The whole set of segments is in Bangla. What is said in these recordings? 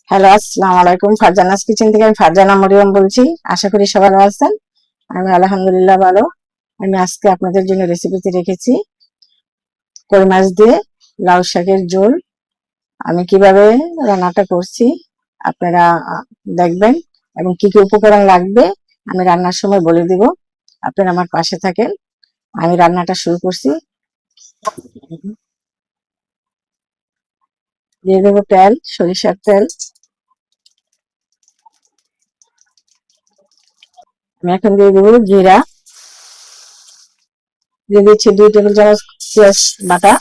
হ্যালো, আসসালামু আলাইকুম। ফারজানাস কিচেন থেকে আমি ফারজানা মরিয়ম বলছি। আশা করি সবাই ভালো আছেন। আমি আলহামদুলিল্লাহ ভালো। আমি আজকে আপনাদের জন্য রেসিপিতে রেখেছি কই মাছ দিয়ে লাউ শাকের ঝোল। আমি কিভাবে রান্নাটা করছি আপনারা দেখবেন এবং কি কি উপকরণ লাগবে আমি রান্নার সময় বলে দিব। আপনারা আমার পাশে থাকেন। আমি রান্নাটা শুরু করছি। দিয়ে দেবো তেল, সরিষার তেল। আমি এখন দিয়ে দেবো জিরা, দিয়ে দিচ্ছি 2 টেবিল চামচ পেঁয়াজ বাটা,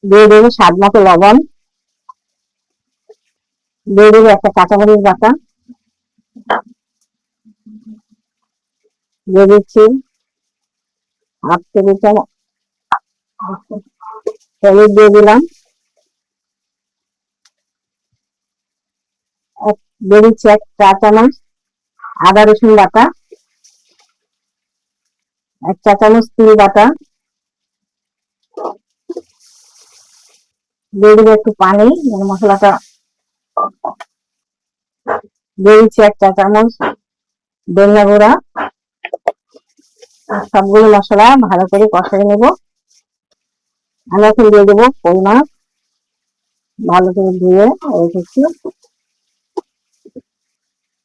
দিয়ে দেবো স্বাদ মতো লবণ, দিয়ে দেবো একটা কাঁচামরিচ বাটা, দিয়ে দিচ্ছি হাফ টেবিল চামচ হলুদ, দিয়ে দিলাম দিয়ে দিচ্ছি 1 চা চামচ আদা রসুন বাটা, 1 চা চামচ তিল বাটা, দিয়ে দেবো একটু পানি মানে মশলাটা, দিয়ে দিচ্ছি 1 চা চামচ ধনিয়া গুঁড়া। সবগুলো মশলা ভালো করে কষিয়ে নেব। আমি এখন দিয়ে দেবো কই মাছ ভালো করে ধুয়ে রেখেছি।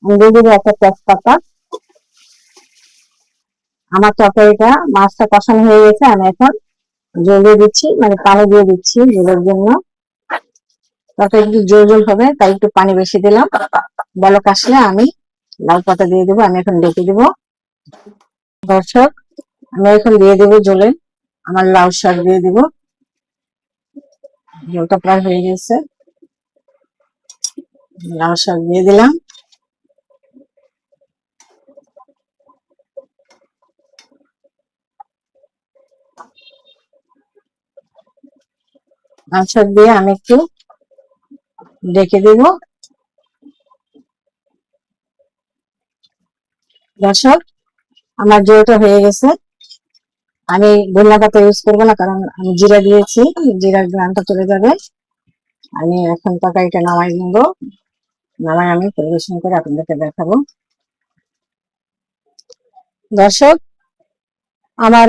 আমি দিয়ে দেবো একটা তেজপাতা। আমার তরকারিটা মাছটা কষানো হয়ে গেছে। আমি এখন জল দিয়ে দিচ্ছি, মানে পানি দিয়ে দিচ্ছি ঝোলের জন্য। তরকারি একটু জল জল হবে, তাই একটু পানি বেশি দিলাম। বলক আসলে আমি লাউ পাতা দিয়ে দেবো। আমি এখন ডেকে দেবো। দর্শক, আমি এখন দিয়ে দেবো জলে আমার লাউ শাক দিয়ে দেবো। জলটা প্রায় হয়ে গেছে। লাউ শাক দিয়ে দিলাম। লাউ শাক দিয়ে আমি একটু ডেকে দেবো। দর্শক, আমার ঝোলটা হয়ে গেছে। আমি ধনিয়া পাতা ইউজ করবো না, কারণ আমি জিরা দিয়েছি, জিরার গ্রানটা চলে যাবে। আমি এখন তরকারিটা নামাই নেবো। নামাই আমি পরিবেশন করে আপনাদেরকে দেখাবো। দর্শক, আমার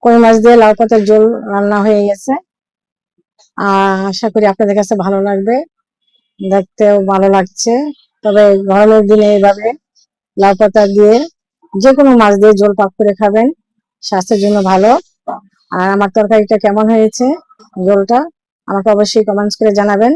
কই মাছ দিয়ে লাউ পাতার ঝোল রান্না হয়ে গেছে। আশা করি আপনাদের কাছে ভালো লাগবে, দেখতেও ভালো লাগছে। তবে গরমের দিনে এইভাবে লাউ পাতা দিয়ে যে কোনো মাছ দিয়ে ঝোল পাক করে খাবেন, স্বাস্থ্যের জন্য ভালো। আর আমার তরকারিটা কেমন হয়েছে ঝোলটা আমাকে অবশ্যই কমেন্টস করে জানাবেন।